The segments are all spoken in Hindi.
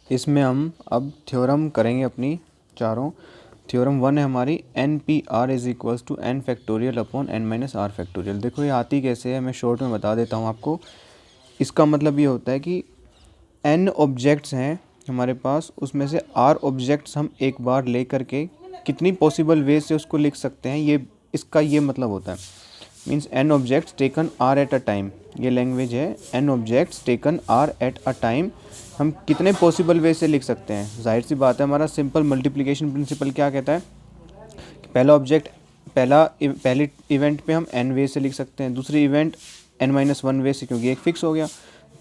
इसमें हम अब थ्योरम करेंगे अपनी चारों। थ्योरम 1 है हमारी N P R is equals to N factorial upon N minus R factorial. देखो ये आती कैसे है, मैं शॉर्ट में बता देता हूँ आपको। इसका मतलब ये होता है कि एन ऑब्जेक्ट्स हैं हमारे पास, उसमें से आर ऑब्जेक्ट्स हम एक बार ले करके कितनी पॉसिबल वे से उसको लिख सकते हैं, ये इसका ये मतलब होता है। Means N objects taken R at a time, ये लैंग्वेज है। N objects taken R at a time हम कितने पॉसिबल वे से लिख सकते हैं। जाहिर सी बात है, हमारा सिंपल मल्टीप्लिकेशन प्रिंसिपल क्या कहता है कि पहला ऑब्जेक्ट पहले इवेंट पे हम एन वे से लिख सकते हैं, दूसरी event N minus one way से क्योंकि एक फिक्स हो गया,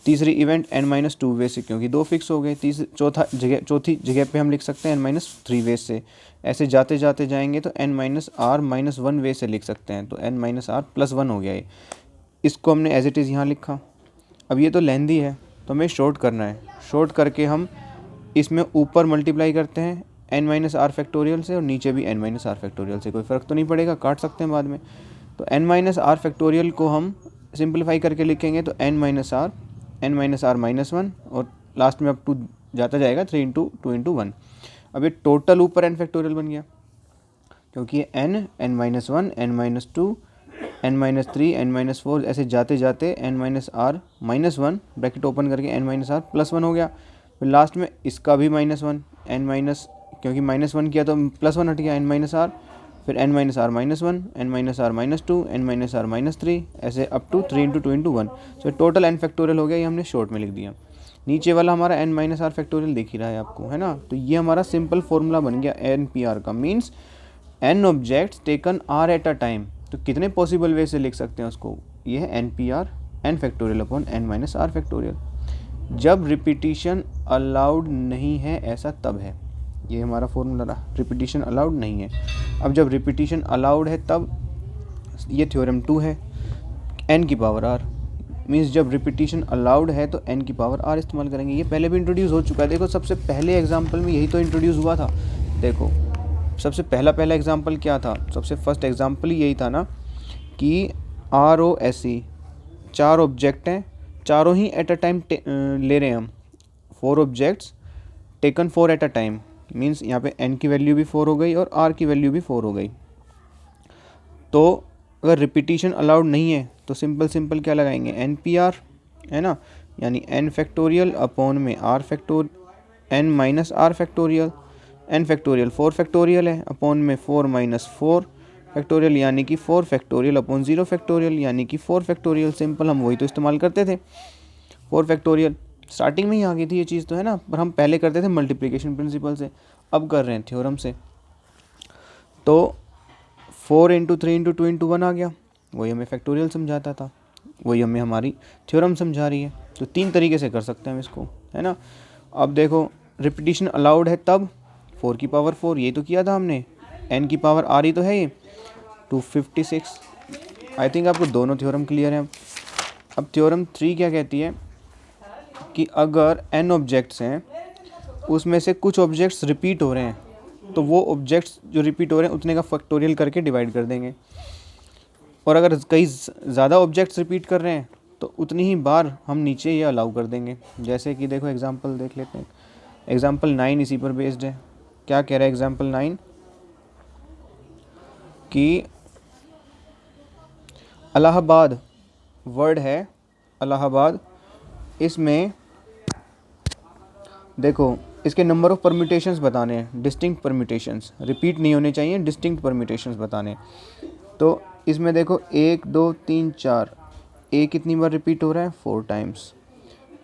तीसरी event N minus two way से क्योंकि दो फिक्स हो गए, चौथी जगह पे हम लिख सकते हैं एन माइनस थ्री वे से। ऐसे जाते जाते जाएंगे तो N minus are minus one way से लिख सकते हैं, तो N minus are plus one हो गया ये। इसको हमने एज इट इज़ यहाँ लिखा। अब ये तो लेंदी है तो हमें शॉर्ट करना है। शॉर्ट करके हम इसमें ऊपर मल्टीप्लाई करते हैं एन माइनस आर फैक्टोरियल से और नीचे भी एन माइनस आर फैक्टोरियल से, कोई फ़र्क तो नहीं पड़ेगा, काट सकते हैं बाद में। तो एन माइनस आर फैक्टोरियल को हम सिंप्लीफाई करके लिखेंगे तो N minus are minus one और लास्ट में अब टू जाता जाएगा, 3 इंटू टू इंटू वन। अब ये टोटल ऊपर एन फैक्टोरियल बन गया क्योंकि ये n minus one, n minus two, n minus three, n minus four, ऐसे जाते जाते n minus are minus one bracket open करके n minus are plus one हो गया। फिर लास्ट में इसका भी माइनस वन, एन माइनस, क्योंकि माइनस वन किया तो प्लस वन हट गया, एन माइनस आर, फिर n minus are minus one, n minus are minus two, n minus are minus three, ऐसे up to 3 into two into one. तो टोटल एन फैक्टोरियल हो गया, ये हमने शॉर्ट में लिख दिया। नीचे वाला हमारा एन माइनस आर फैक्टोरियल दिख ही रहा है आपको, है ना। तो ये हमारा सिंपल फॉर्मूला बन गया एन पी आर का। Means N objects taken R at a time, तो कितने पॉसिबल वे से लिख सकते हैं उसको, ये है N P R N factorial upon N minus R factorial. जब रिपीटिशन अलाउड नहीं है ऐसा तब है, ये हमारा फॉर्मूला रहा। रिपीटिशन अलाउड नहीं है। अब जब रिपीटिशन अलाउड है तब ये थ्योरम 2 है, एन की पावर आर। मीन्स जब रिपीटिशन अलाउड है तो एन की पावर आर इस्तेमाल करेंगे। ये पहले भी इंट्रोड्यूस हो चुका है, देखो सबसे पहले एग्जाम्पल में यही तो इंट्रोड्यूस हुआ था। देखो सबसे पहला एग्जाम्पल क्या था, सबसे फर्स्ट एग्जाम्पल ही यही था ना कि आर ओ एस ई, चार ऑब्जेक्ट हैं, चारों ही एट अ टाइम ले रहे हैं हम, 4 objects taken 4 eight a time. Means यहाँ पे n की वैल्यू भी 4 हो गई और r की वैल्यू भी 4 हो गई। तो अगर रिपीटिशन अलाउड नहीं है तो सिंपल क्या लगाएंगे, एन पी आर, है ना, यानी n फैक्टोरियल अपॉन में n minus R factorial. n factorial 4 factorial है, अपॉन में 4 माइनस 4 फैक्टोरियल यानी कि 4 फैक्टोरियल अपॉन 0 फैक्टोरियल यानी कि 4 फैक्टोरियल। सिंपल, हम वही तो इस्तेमाल करते थे, 4 फैक्टोरियल। स्टार्टिंग में ही आ गई थी ये चीज़ तो, है ना, पर हम पहले करते थे मल्टीप्लिकेशन प्रिंसिपल से, अब कर रहे हैं थ्योरम से। तो 4 into three into two into one आ गया, वही हमें फैक्टोरियल समझाता था, वही हमें हमारी थ्योरम समझा रही है। तो 3 तरीके से कर सकते हैं हम इसको, है ना। अब देखो रिपीटिशन अलाउड है तब 4 की पावर 4, यही तो किया था हमने, n की पावर आ रही तो है ये 256। आई थिंक आपको दोनों थ्योरम क्लियर हैं। अब थ्योरम 3 क्या कहती है कि अगर n ऑब्जेक्ट्स हैं उसमें से कुछ ऑब्जेक्ट्स रिपीट हो रहे हैं तो वो ऑब्जेक्ट्स जो रिपीट हो रहे हैं उतने का फैक्टोरियल करके डिवाइड कर देंगे, और अगर कई ज़्यादा ऑब्जेक्ट्स रिपीट कर रहे हैं तो उतनी ही बार हम नीचे ये अलाउ कर देंगे। जैसे कि देखो एग्जांपल देख लेते हैं, एग्जांपल 9 इसी पर बेस्ड है। क्या कह रहा है एग्जांपल 9 कि इलाहाबाद वर्ड है, इलाहाबाद, इसमें देखो इसके नंबर ऑफ़ परम्यूटेशंस बताने हैं, डिस्टिंक्ट परम्यूटेशंस, रिपीट नहीं होने चाहिए, डिस्टिंक्ट परम्यूटेशंस बताने। तो इसमें देखो 1 2 3 4, ए कितनी बार रिपीट हो रहा है 4 टाइम्स,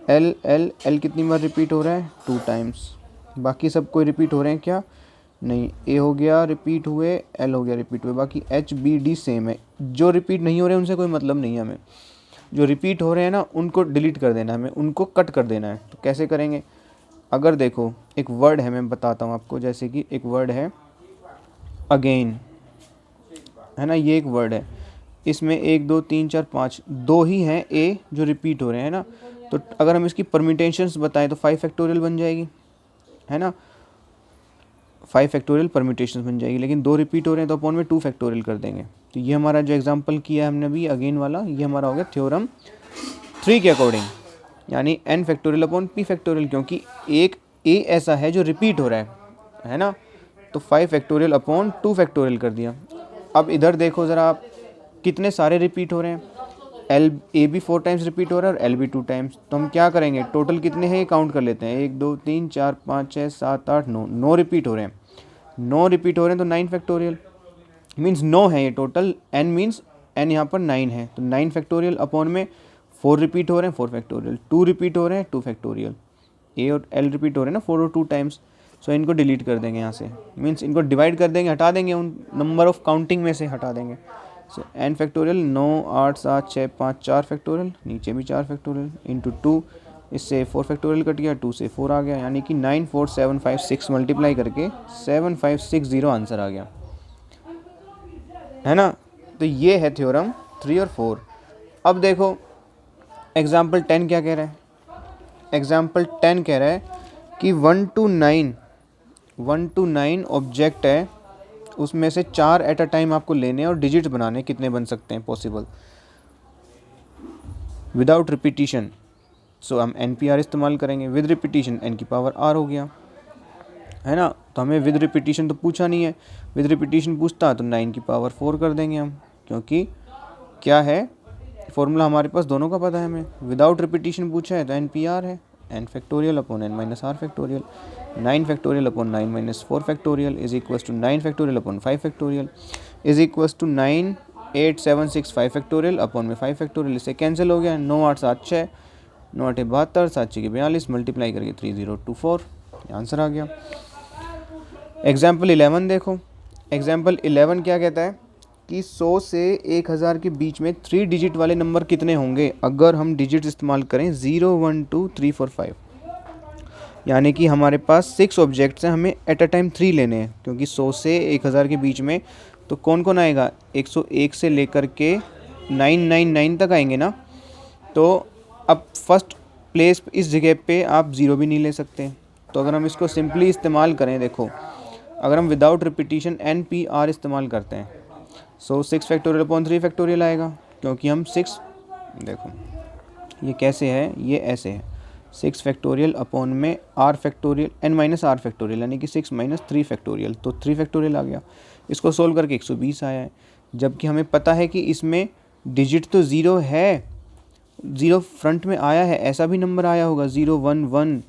एल कितनी बार रिपीट हो रहा है 2 टाइम्स, बाकी सब कोई रिपीट हो रहे हैं क्या, नहीं, ए हो गया रिपीट हुए, एल हो गया रिपीट हुए, बाकी एच बी डी सेम है। जो रिपीट नहीं हो रहे हैं उनसे कोई मतलब नहीं है हमें, जो रिपीट हो रहे हैं ना उनको डिलीट कर देना है हमें, उनको कट कर देना है। तो कैसे करेंगे, अगर देखो एक वर्ड है, मैं बताता हूँ आपको, जैसे कि एक वर्ड है अगेन, है ना, ये एक वर्ड है, इसमें 1 2 3 4 5 दो ही हैं ए जो रिपीट हो रहे हैं ना। तो अगर हम इसकी परम्यूटेशंस बताएं तो 5 फैक्टोरियल बन जाएगी, है ना, 5 फैक्टोरियल परम्यूटेशंस बन जाएगी। लेकिन 2 रिपीट हो रहे हैं तो अपॉन में 2 फैक्टोरियल कर देंगे। तो ये हमारा जो एग्जांपल किया है हमने अभी अगेन वाला, ये हमारा हो गया थ्योरम 3 के अकॉर्डिंग, यानी n factorial upon p factorial, क्योंकि एक ए ऐसा है जो रिपीट हो रहा है ना, तो 5 फैक्टोरियल अपॉन 2 फैक्टोरियल कर दिया। अब इधर देखो ज़रा आप, कितने सारे रिपीट हो रहे हैं, ए भी 4 टाइम्स रिपीट हो रहा है और एल भी 2 टाइम्स। तो हम क्या करेंगे, टोटल कितने हैं ये काउंट कर लेते हैं, 1 2 3 4 5 6 7 8 9, 9 रिपीट हो रहे हैं। 9 रिपीट हो रहे हैं तो 9 फैक्टोरियल मीन्स 9 है ये टोटल, एन मीन्स एन यहाँ पर 9 है, तो 9 फैक्टोरियल अपॉन में 4 रिपीट हो रहे हैं 4 फैक्टोरियल, 2 रिपीट हो रहे हैं 2 फैक्टोरियल, ए और एल रिपीट हो रहे हैं ना 4 और 2 टाइम्स। सो इनको डिलीट कर देंगे यहाँ से, मीन्स इनको डिवाइड कर देंगे, हटा देंगे, उन नंबर ऑफ काउंटिंग में से हटा देंगे। सो एन फैक्टोरियल 9 8 7 6 5 4 फैक्टोरियल, नीचे भी 4 फैक्टोरियल इंटू 2, इससे 4 फैक्टोरियल कट गया, 2 से 4 आ गया, यानी कि 9 4 7 5 6 मल्टीप्लाई करके 7560 आंसर आ गया, है ना। तो ये है थ्योरम 3 और 4। अब देखो एग्जाम्पल 10 क्या कह रहा है, एग्जाम्पल 10 कह रहा है कि 1 to 9 ऑब्जेक्ट है, उसमें से 4 एट अ टाइम आपको लेने और डिजिट्स बनाने, कितने बन सकते हैं पॉसिबल विदाउट रिपीटिशन। सो हम NPR इस्तेमाल करेंगे, विद रिपीटिशन n की पावर r हो गया, है ना। तो हमें विद रिपीटिशन तो पूछा नहीं है, विद रिपीटिशन पूछता तो 9 की पावर 4 कर देंगे हम, क्योंकि क्या है फॉर्मूला हमारे पास दोनों का पता है हमें। विदाउट रिपीटिशन पूछा है तो NPR है, n factorial upon n minus r factorial, 9 factorial upon 9 minus 4 factorial is equals to 9 factorial upon 5 factorial is equals to 9 8 7 6 5 factorial upon में 5 फैक्टोरियल, इससे कैंसिल हो गया, 9 8 7 6, 9 8 72, 7 6 42, मल्टीप्लाई करके 3024, आंसर आ गया। एग्जाम्पल 11 देखो, एग्जाम्पल 11 क्या कहता है कि 100 से 1000 के बीच में 3 डिजिट वाले नंबर कितने होंगे अगर हम डिजिट इस्तेमाल करें 0 1 2 3 4 5, यानी कि हमारे पास 6 ऑब्जेक्ट्स हैं, हमें एट अ टाइम 3 लेने हैं, क्योंकि 100 से 1000 के बीच में तो कौन कौन आएगा, 101 से लेकर के 999 तक आएंगे ना। तो अब फर्स्ट प्लेस इस जगह पे आप 0 भी नहीं ले सकते, तो अगर हम इसको सिंपली इस्तेमाल करें, देखो अगर हम विदाउट रिपीटिशन NPR इस्तेमाल करते हैं, सो 6 फैक्टोरियल अपॉन 3 फैक्टोरियल आएगा, क्योंकि हम 6, देखो ये कैसे है, ये ऐसे है, 6 फैक्टोरियल अपॉन में r factorial n minus r factorial, यानी कि 6 माइनस 3 फैक्टोरियल, तो 3 फैक्टोरियल आ गया। इसको सोल्व करके 120 आया है, जबकि हमें पता है कि इसमें डिजिट तो 0 है, 0 फ्रंट में आया है, ऐसा भी नंबर आया होगा 0 1 1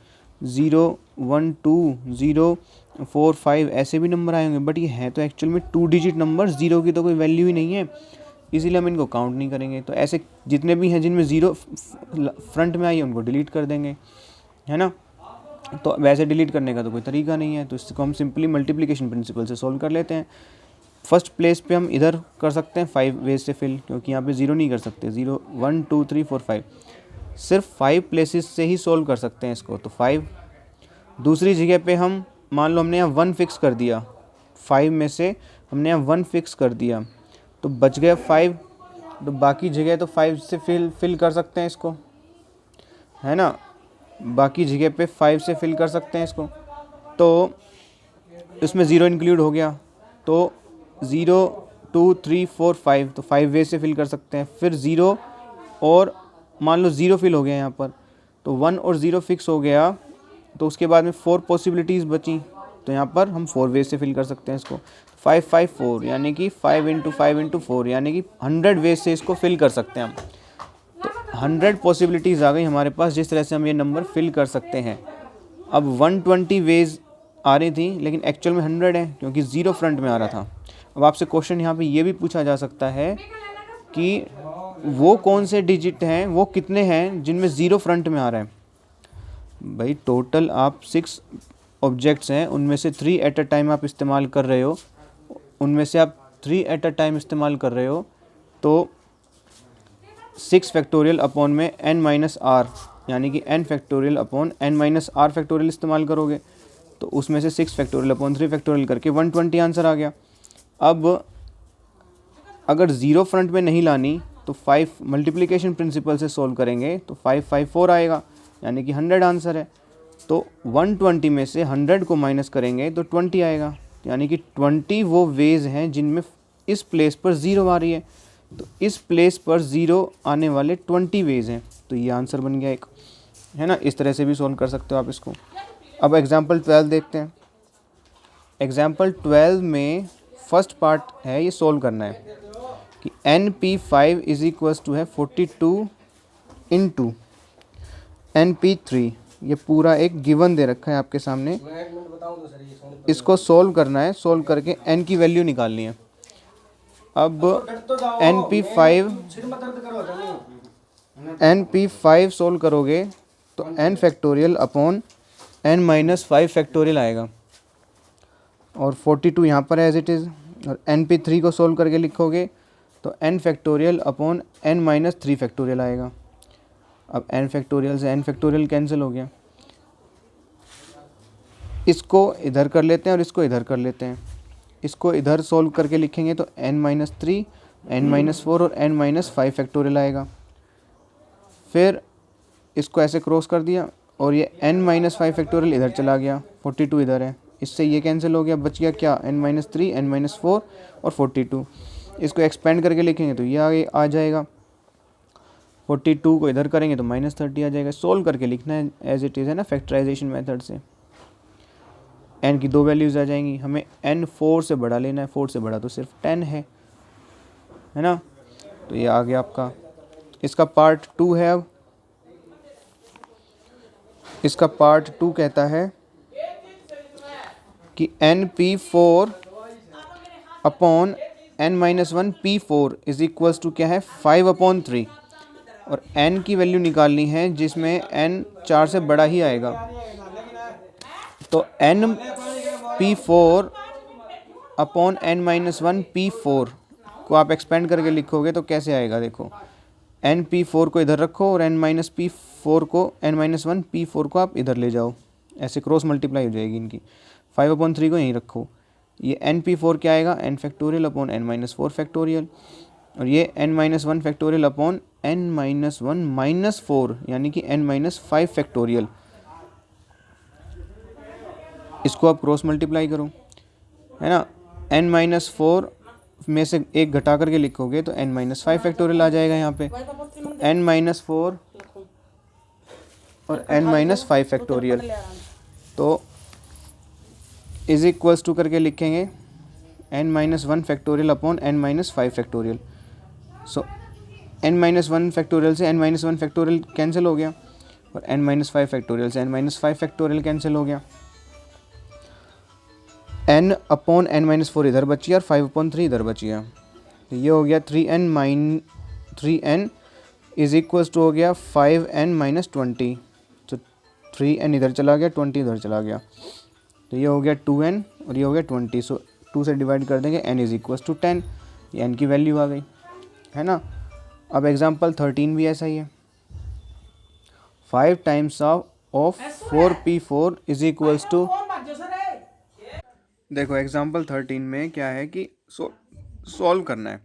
0 1 2 0 4 5, ऐसे भी नंबर आए होंगे, बट ये है तो एक्चुअल में 2 डिजिट नंबर, 0 की तो कोई वैल्यू ही नहीं है, इसीलिए हम इनको काउंट नहीं करेंगे। तो ऐसे जितने भी हैं जिनमें 0 फ्रंट में आई है उनको डिलीट कर देंगे, है ना। तो वैसे डिलीट करने का तो कोई तरीका नहीं है, तो इसको हम सिंपली मल्टीप्लिकेशन प्रिंसिपल से सॉल्व कर लेते हैं। फर्स्ट प्लेस पे हम इधर कर सकते हैं 5 वेज से फिल, क्योंकि यहाँ पे 0 नहीं कर सकते, 0 1 2 3 4 5, सिर्फ 5 प्लेसेस से ही सोल्व कर सकते हैं इसको, तो 5। दूसरी जगह पे हम मान लो हमने यहाँ 1 फिक्स कर दिया, 5 में से हमने यहाँ 1 फिक्स कर दिया, तो बच गया 5, तो बाकी जगह तो 5 से फिल कर सकते हैं इसको, है ना, बाकी जगह पे 5 से फिल कर सकते हैं इसको, तो इसमें 0 इंक्लूड हो गया, तो 0 2 3 4 5, तो 5 वे से फिल कर सकते हैं। फिर 0 और मान लो 0 फिल हो गया यहाँ पर, तो 1 और 0 फिक्स हो गया, तो उसके बाद में 4 पॉसिबिलिटीज़ बची, तो यहाँ पर हम 4 वे से फिल कर सकते हैं इसको, 5 5 4, यानी कि 5 इंटू 5 इंटू 4, यानी कि 100 वे से इसको फिल कर सकते हैं हम। तो 100 पॉसिबिलिटीज़ आ गई हमारे पास जिस तरह से हम ये नंबर फिल कर सकते हैं। अब 120 वेज आ रही थी, लेकिन एक्चुअल में 100 है, क्योंकि 0 फ्रंट में आ रहा था। अब आपसे क्वेश्चन यहाँ पे ये भी पूछा जा सकता है कि वो कौन से डिजिट हैं, वो कितने हैं जिनमें 0 फ्रंट में आ रहा है। भाई टोटल आप 6 ऑब्जेक्ट्स हैं, उनमें से 3 एट अ टाइम आप इस्तेमाल कर रहे हो, उनमें से आप 3 एट अ टाइम इस्तेमाल कर रहे हो, तो 6 फैक्टोरियल अपॉन में n माइनस r, यानी कि n factorial upon n minus r factorial इस्तेमाल करोगे, तो उसमें से 6 फैक्टोरियल अपॉन 3 फैक्टोरियल करके 120 आंसर आ गया। अब अगर 0 फ्रंट में नहीं लानी तो 5 मल्टीप्लिकेशन प्रिंसिपल से सोल्व करेंगे, तो 5 5 4 आएगा, यानी कि 100 आंसर है। तो 120 में से 100 को माइनस करेंगे तो 20 आएगा, यानी कि 20 वो वेज हैं जिनमें इस प्लेस पर 0 आ रही है, तो इस प्लेस पर 0 आने वाले 20 वेज हैं, तो ये आंसर बन गया एक, है ना। इस तरह से भी सोल्व कर सकते हो आप इसको। अब एग्जाम्पल 12 देखते हैं। एग्जाम्पल 12 में फर्स्ट पार्ट है, ये सोल्व करना है कि NP5 इज इक्वल्स टू है 42 इंटू NP3। ये पूरा एक गिवन दे रखा है आपके सामने, इसको सोल्व करना है। सोल्व करके n की वैल्यू निकालनी है। अब NP5 सोल्व करोगे तो n factorial upon n-5 factorial आएगा, और 42 यहाँ पर एज इट इज़। और NP3 को सोल्व करके लिखोगे तो n factorial upon n-3 factorial आएगा। अब n फैक्टोरियल से n फैक्टोरियल कैंसिल हो गया, इसको इधर कर लेते हैं और इसको इधर कर लेते हैं। इसको इधर सोल्व करके लिखेंगे तो n-3, n-4 और n-5 फैक्टोरियल आएगा। फिर इसको ऐसे क्रॉस कर दिया और ये n-5 फैक्टोरियल इधर चला गया, 42 इधर है, इससे ये कैंसिल हो गया। बच गया क्या, n-3, n-4 और 42। इसको एक्सपेंड करके लिखेंगे तो ये आगे आ जाएगा। 42 को इधर करेंगे तो -30 आ जाएगा। सोल्व करके लिखना है एज इट इज़, है ना, फैक्टराइजेशन मेथड से। n की दो वैल्यूज़ आ जाएंगी। हमें n 4 से बड़ा लेना है, 4 से बड़ा तो सिर्फ 10 है ना। तो ये आ गया आपका। इसका पार्ट 2 है। अब इसका पार्ट 2 कहता है कि NP4 upon n-1 P4 is equals to क्या है, 5/3। और n की वैल्यू निकालनी है जिसमें n 4 से बड़ा ही आएगा। तो NP4 अपॉन n-1 P4 को आप एक्सपेंड करके लिखोगे तो कैसे आएगा, देखो NP4 को इधर रखो और n-1 P4 को आप इधर ले जाओ, ऐसे क्रॉस मल्टीप्लाई हो जाएगी इनकी। 5/3 को यहीं रखो। ये NP4 क्या आएगा, n factorial upon n-4 factorial, और ये n-1 फैक्टोरियल अपॉन n-1 - 4 यानी कि n-5 फैक्टोरियल। इसको आप क्रॉस मल्टीप्लाई करो, है ना। n-4 में से एक घटा करके लिखोगे तो n-5 फैक्टोरियल आ जाएगा यहाँ पे। n-4 और n-5 फैक्टोरियल तो इज इक्वल्स टू करके लिखेंगे n-1 factorial upon n-5 factorial. So n-1 factorial से n-1 फैक्टोरियल कैंसिल हो गया, और n-5 फैक्टोरियल से n-5 फैक्टोरियल कैंसिल हो गया। n अपॉन n-4 इधर बची और 5/3 इधर बची है। तो ये हो गया 3n इज इक्वल्स टू हो गया 5n-20। तो 3n इधर चला गया, 20 इधर चला गया, तो ये हो गया 2n और ये हो गया 20। सो 2 से डिवाइड कर देंगे, n इज इक्वल्स टू 10। ये n की वैल्यू आ गई, है ना। अब एग्जाम्पल 13 भी ऐसा ही है। 5 times of 4p4 is equals to, देखो एग्जाम्पल 13 में क्या है कि सॉल्व करना है।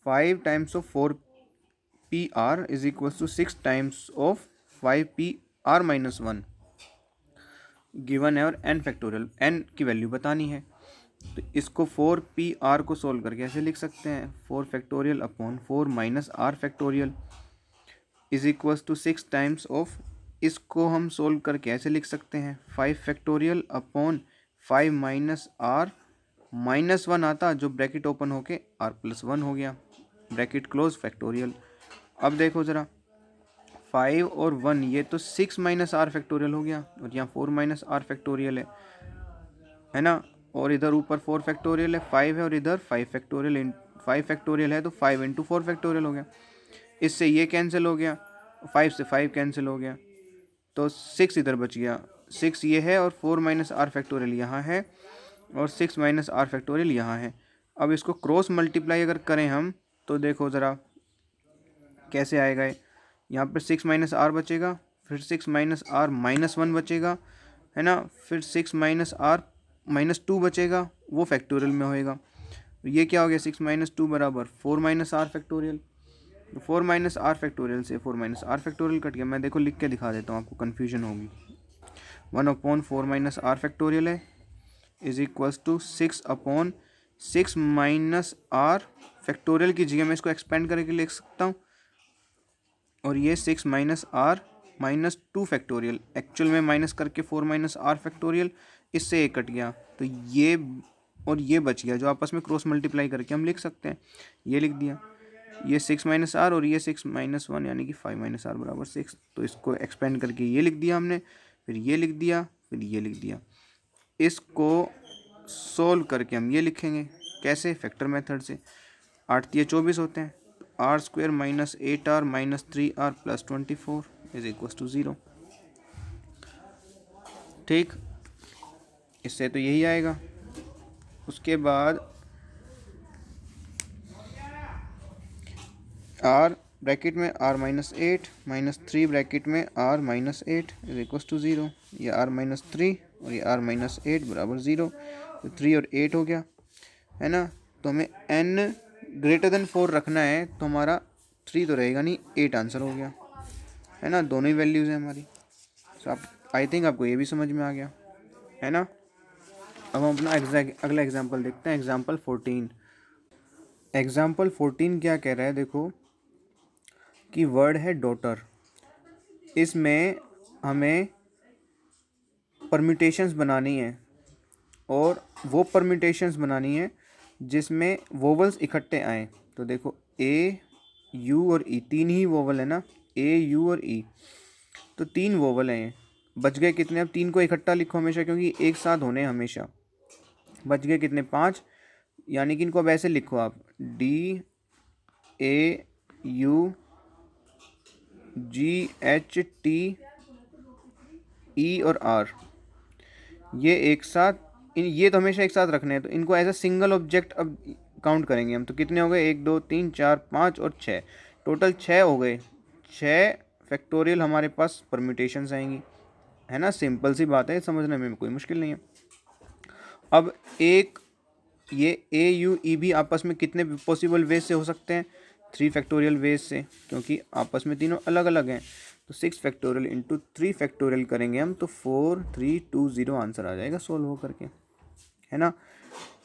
5 times of 4pr is equals to 6 times of 5pr-1 given है, और n फैक्टोरियल n की वैल्यू बतानी है। तो इसको 4pr को सोल्व करके ऐसे लिख सकते हैं, 4 factorial upon 4 - r factorial is equals to 6 times of, इसको हम सोल्व करके ऐसे लिख सकते हैं 5 फैक्टोरियल अपॉन 5 - r -1 आता जो ब्रैकेट ओपन होके r+1 हो गया, ब्रैकेट क्लोज फैक्टोरियल। अब देखो ज़रा 5 और 1, ये तो 6 - r फैक्टोरियल हो गया, और यहाँ 4 - r फैक्टोरियल है ना। और इधर ऊपर 4 फैक्टोरियल है, 5 है, और इधर 5 फैक्टोरियल 5 फैक्टोरियल है, तो 5 × 4 फैक्टोरियल हो गया। इससे ये कैंसिल हो गया, 5 से 5 कैंसिल हो गया, तो 6 इधर बच गया। 6 ये है और 4 - r फैक्टोरियल यहाँ है, और 6 - r फैक्टोरियल यहाँ है। अब इसको क्रॉस मल्टीप्लाई अगर करें हम तो देखो ज़रा कैसे आएगा। यहाँ पर 6 - r बचेगा, फिर 6 - r -1 बचेगा, है ना, फिर 6 - r -2 बचेगा, वो फैक्टोरियल में होएगा। तो ये क्या हो गया, 6 - 2 बराबर 4 - r फैक्टोरियल। तो 4 - r फैक्टोरियल से 4 - r फैक्टोरियल कट गया। मैं देखो लिख के दिखा देता हूँ, आपको कन्फ्यूजन होगी। 1/4 - r फैक्टोरियल है is equals to 6/6 - r factorial की जगह मैं इसको एक्सपेंड करके लिख सकता हूँ, और ये 6 - r माइनस 2 फैक्टोरियल, एक्चुअल में माइनस करके 4 माइनस आर फैक्टोरियल, इससे एक कट गया तो ये और ये बच गया, जो आपस में क्रॉस मल्टीप्लाई करके हम लिख सकते हैं। ये लिख दिया, ये 6 माइनस आर और ये 6 माइनस 1 यानी कि 5 माइनस आर बराबर 6। तो इसको एक्सपेंड करके ये लिख दिया हमने, फिर ये लिख दिया, फिर ये लिख दिया। इसको सोल्व करके हम ये लिखेंगे कैसे, फैक्टर मेथड से। 8 तिया 24 होते हैं, R square minus 8r minus 3r plus 24 is equal to 0। ठीक, इससे तो यही आएगा। उसके बाद r ब्रैकेट में r माइनस 8 माइनस 3 ब्रैकेट में r minus 8 is equal to 0। ये r माइनस 3 और ये r माइनस 8 बराबर 0। तो 3 और 8 हो गया, है ना। तो हमें n ग्रेटर देन 4 रखना है, तो हमारा 3 तो रहेगा नहीं, 8 आंसर हो गया, है ना। दोनों ही वैल्यूज़ हैं हमारी। तो आप आई थिंक आपको ये भी समझ में आ गया, है ना। अब हम अपना अगला एग्जाम्पल देखते हैं, एग्जाम्पल 14। एग्जाम्पल 14 क्या कह रहा है, देखो कि वर्ड है डॉटर। इसमें हमें परम्यूटेशंस बनानी है, और वो परम्यूटेशंस बनानी है जिसमें वोवल्स इकट्ठे आए। तो देखो ए यू और ई, तीन ही वोवल है ना, ए यू और ई, तो 3 वोवल हैं। बच गए कितने, अब 3 को इकट्ठा लिखो हमेशा, क्योंकि एक साथ होने हमेशा। बच गए कितने, 5, यानी कि इनको अब ऐसे लिखो आप, D A you ji H T E और आर, ये एक साथ, ये तो हमेशा एक साथ रखने हैं, तो इनको एज अ सिंगल ऑब्जेक्ट अब काउंट करेंगे हम। तो कितने हो गए, 1 2 3 4 5 और 6, टोटल 6 हो गए। 6 फैक्टोरियल हमारे पास परम्यूटेशंस आएंगी, है ना। सिंपल सी बात है, समझने में कोई मुश्किल नहीं है। अब एक ये ए यू ई भी आपस में कितने पॉसिबल वेज से हो सकते हैं, 3 फैक्टोरियल वेज से, क्योंकि आपस में तीनों अलग अलग हैं। तो 6 फैक्टोरियल इंटू 3 फैक्टोरियल करेंगे हम, तो 4 3 2 0 आंसर आ जाएगा सोल्व हो करके, है ना।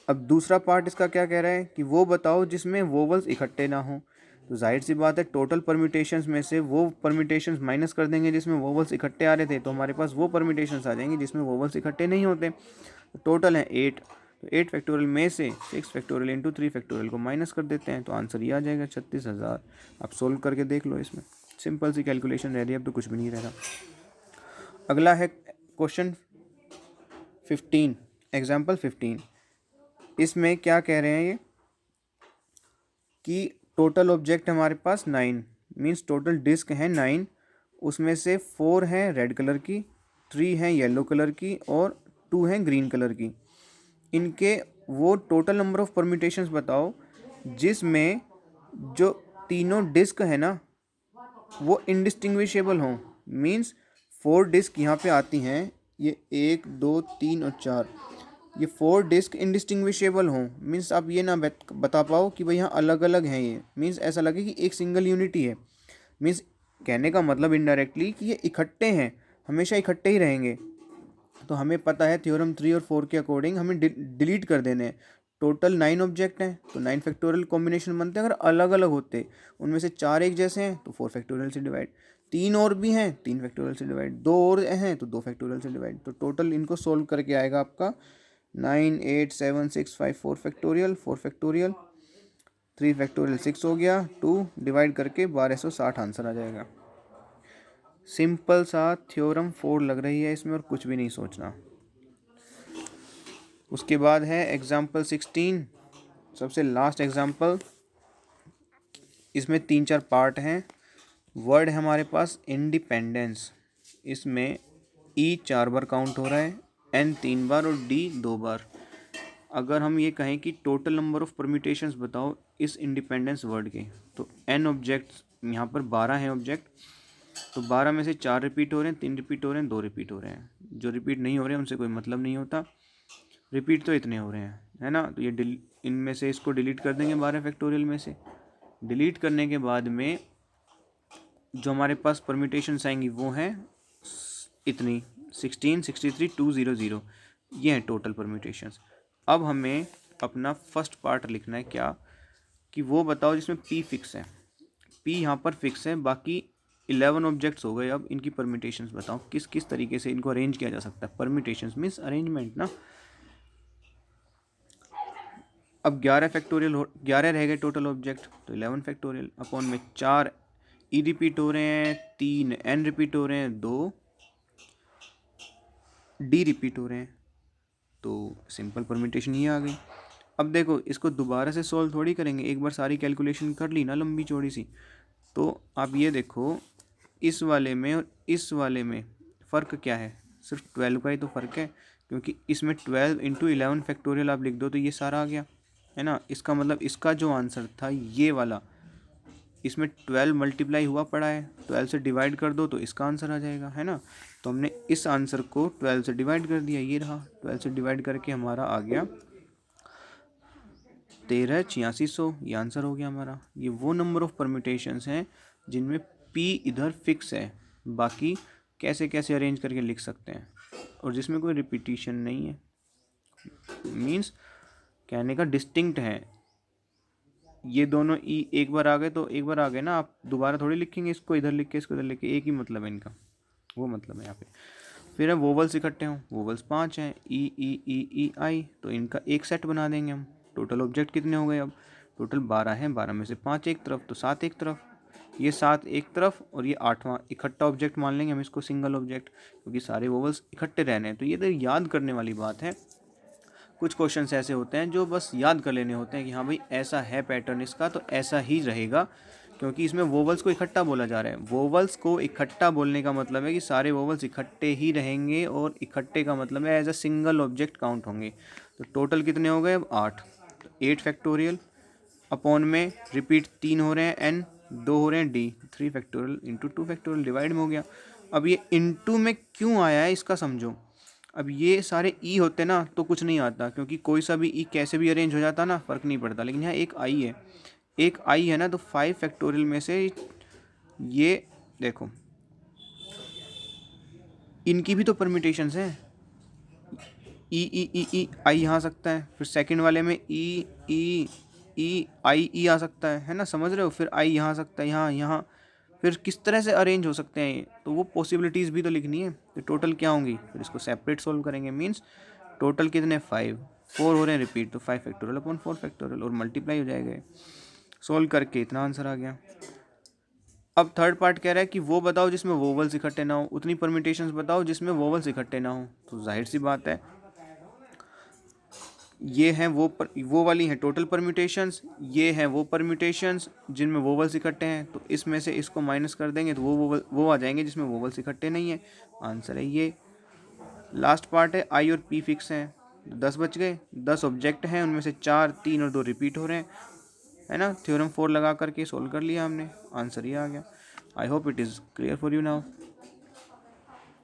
अब दूसरा पार्ट इसका क्या कह रहा है कि वो बताओ जिसमें वोवल्स इकट्ठे ना हो। तो जाहिर सी बात है, टोटल परम्यूटेशंस में से वो परम्यूटेशंस माइनस कर देंगे जिसमें वोवल्स इकट्ठे आ रहे थे, तो हमारे पास वो परम्यूटेशंस आ जाएंगे जिसमें वोवल्स इकट्ठे नहीं होते। तो टोटल है 8, तो 8 फैक्टोरियल में से 6 फैक्टोरियल इंटू 3 फैक्टोरियल को माइनस कर देते हैं, तो आंसर ये आ जाएगा 36,000। आप सोल्व करके देख लो, इसमें सिंपल सी कैलकुलेशन रह रही है, अब तो कुछ भी नहीं रह रहा। अगला है क्वेश्चन 15, एग्जाम्पल 15। इसमें क्या कह रहे हैं ये कि टोटल ऑब्जेक्ट हमारे पास 9, मीन्स टोटल डिस्क है 9, उसमें से 4 हैं रेड कलर की, 3 हैं येलो कलर की और 2 हैं ग्रीन कलर की। इनके वो टोटल नंबर ऑफ परम्यूटेशंस बताओ जिसमें जो तीनों डिस्क है ना वो इंडिस्टिंग्विशेबल हों। मीन्स 4 डिस्क यहाँ पे आती हैं, ये 1 2 3 और 4, ये 4 डिस्क इंडिस्टिंग्विशेबल हों। मीन्स आप ये ना बता पाओ कि भाई यहाँ अलग अलग हैं, ये मीन्स ऐसा लगे कि एक सिंगल यूनिटी है। मीन्स कहने का मतलब इनडायरेक्टली कि ये इकट्ठे हैं, हमेशा इकट्ठे ही रहेंगे। तो हमें पता है थ्योरम 3 और 4 के अकॉर्डिंग हमें डिलीट कर देने हैं। टोटल 9 ऑब्जेक्ट हैं, तो 9 फैक्टोरियल कॉम्बिनेशन बनते हैं। अगर अलग अलग होते, उनमें से 4 एक जैसे हैं तो 4 फैक्टोरियल से डिवाइड, 3 और भी हैं 3 फैक्टोरियल से डिवाइड, 2 और हैं तो 2 फैक्टोरियल से डिवाइड। तो टोटल इनको सोल्व करके आएगा आपका 9 8 7 6 5 4 फैक्टोरियल, 4 फैक्टोरियल, 3 फैक्टोरियल 6 हो गया, 2 डिवाइड करके 1260 आंसर आ जाएगा। सिंपल सा थ्योरम 4 लग रही है इसमें, और कुछ भी नहीं सोचना। उसके बाद है एग्जाम्पल 16, सबसे लास्ट एग्जाम्पल। इसमें 3-4 पार्ट हैं। वर्ड है हमारे पास इंडिपेंडेंस। इसमें ई 4 बार काउंट हो रहा है, एन 3 बार और डी 2 बार। अगर हम ये कहें कि टोटल नंबर ऑफ परम्यूटेशंस बताओ इस इंडिपेंडेंस वर्ड के, तो एन ऑब्जेक्ट्स, यहाँ पर 12 हैं ऑब्जेक्ट, तो 12 में से 4 रिपीट हो रहे हैं, 3 रिपीट हो रहे हैं, 2 रिपीट हो रहे हैं। जो रिपीट नहीं हो रहे हैं उनसे कोई मतलब नहीं होता, रिपीट तो इतने हो रहे हैं, है ना। तो ये इनमें से इसको डिलीट कर देंगे 12 फैक्टोरियल में से। डिलीट करने के बाद में जो हमारे पास परम्यूटेशंस आएंगी वो हैं इतनी 16 63 200, ये हैं टोटल परम्यूटेशंस। अब हमें अपना फर्स्ट पार्ट लिखना है क्या, कि वो बताओ जिसमें पी फिक्स है। पी यहाँ पर फिक्स है, बाकी 11 ऑब्जेक्ट्स हो गए। अब इनकी परमिटेशंस बताओ, किस किस तरीके से इनको अरेंज किया जा सकता है। परमिटेशंस मीन्स अरेंजमेंट ना। अब 11 फैक्टोरियल 11 रह गए टोटल ऑब्जेक्ट, तो 11 फैक्टोरियल अपॉन में 4 ई रिपीट हो रहे हैं, 3 एन रिपीट हो रहे हैं, 2 डी रिपीट हो रहे हैं। तो सिंपल परमिटेशन ये आ गई। अब देखो इसको दोबारा से सॉल्व थोड़ी करेंगे, एक बार सारी कैलकुलेशन कर ली ना लंबी चौड़ी सी। तो आप ये देखो इस वाले में और इस वाले में फ़र्क क्या है, सिर्फ 12 का ही तो फ़र्क है, क्योंकि इसमें 12 इंटू 11 फैक्टोरियल आप लिख दो तो ये सारा आ गया है ना। इसका मतलब इसका जो आंसर था ये वाला, इसमें 12 मल्टीप्लाई हुआ पड़ा है, 12 से डिवाइड कर दो तो इसका आंसर आ जाएगा है ना। तो हमने इस आंसर को 12 से डिवाइड कर दिया, ये रहा 12 से डिवाइड करके हमारा आ गया 13,8600, ये आंसर हो गया हमारा। ये वो नंबर ऑफ परम्यूटेशंस हैं जिनमें पी इधर फिक्स है, बाकी कैसे कैसे अरेंज करके लिख सकते हैं, और जिसमें कोई रिपीटिशन नहीं है। मीन्स कहने का डिस्टिंक्ट है, ये दोनों ई एक बार आ गए तो एक बार आ गए ना, आप दोबारा थोड़ी लिखेंगे इसको इधर लिख के इसको इधर लिख के, एक ही मतलब है इनका, वो मतलब है यहाँ पे। फिर अब वोवल्स इकट्ठे हों, वोवल्स 5 हैं, ई आई, तो इनका एक सेट बना देंगे हम। टोटल ऑब्जेक्ट कितने हो गए अब, टोटल 12 हैं, 12 में से 5 एक तरफ तो 7 एक तरफ, ये 7 एक तरफ, और ये 8वां इकट्ठा ऑब्जेक्ट मान लेंगे हम इसको, सिंगल ऑब्जेक्ट, क्योंकि सारे वोवल्स इकट्ठे रहने हैं। तो ये तो याद करने वाली बात है। कुछ क्वेश्चंस ऐसे होते हैं जो बस याद कर लेने होते हैं कि हाँ भाई ऐसा है पैटर्न इसका, तो ऐसा ही रहेगा, क्योंकि इसमें वोवल्स को इकट्ठा बोला जा रहा है। वोवल्स को इकट्ठा बोलने का मतलब है कि सारे वोवल्स इकट्ठे ही रहेंगे, और इकट्ठे का मतलब है as a single object count होंगे। तो टोटल कितने हो गए अब 8, तो 8 फैक्टोरियल अपॉन में रिपीट 3 हो रहे हैं एन, 2 हो रहे हैं D, 3 factorial into 2 factorial divide में हो गया। अब ये इंटू में क्यों आया है इसका समझो। अब ये सारे ई होते ना तो कुछ नहीं आता, क्योंकि कोई सा भी ई कैसे भी अरेंज हो जाता ना, फ़र्क नहीं पड़ता। लेकिन यहाँ एक आई है, एक आई है ना, तो 5 फैक्टोरियल में से ये देखो इनकी भी तो परम्यूटेशंस हैं। ई आई यहाँ आ सकता है, फिर सेकंड वाले में ई आई आ सकता है ना, समझ रहे हो। फिर आई यहाँ आ सकता है, यहाँ यहाँ, फिर किस तरह से अरेंज हो सकते हैं ये, तो वो पॉसिबिलिटीज़ भी तो लिखनी है। तो टोटल क्या होंगी, फिर इसको सेपरेट सोल्व करेंगे। मीन्स टोटल कितने 5, 4 हो रहे हैं रिपीट, तो 5 फैक्टोरियल अपॉन 4 फैक्टोरियल, और मल्टीप्लाई हो जाएगा। सोल्व करके इतना आंसर आ गया। अब थर्ड पार्ट कह रहा है कि वो बताओ जिसमें वोवल्स इकट्ठे ना हो, उतनी परम्यूटेशंस बताओ जिसमें वोवल्स इकट्ठे ना हो। तो जाहिर सी बात है ये हैं वो वाली हैं टोटल परम्यूटेशंस, ये हैं वो परम्यूटेशंस जिनमें वोवल्स इकट्ठे हैं। तो इसमें से इसको माइनस कर देंगे तो वो आ जाएंगे जिसमें वोवल्स इकट्ठे नहीं है। आंसर है ये। लास्ट पार्ट है आई और पी फिक्स हैं, 10 बच गए। 10 ऑब्जेक्ट हैं, उनमें से 4, 3 और 2 रिपीट हो रहे हैं, है ना। थ्योरम 4 लगा करके सोल्व कर लिया हमने, आंसर ये आ गया। I hope it is clear for you now.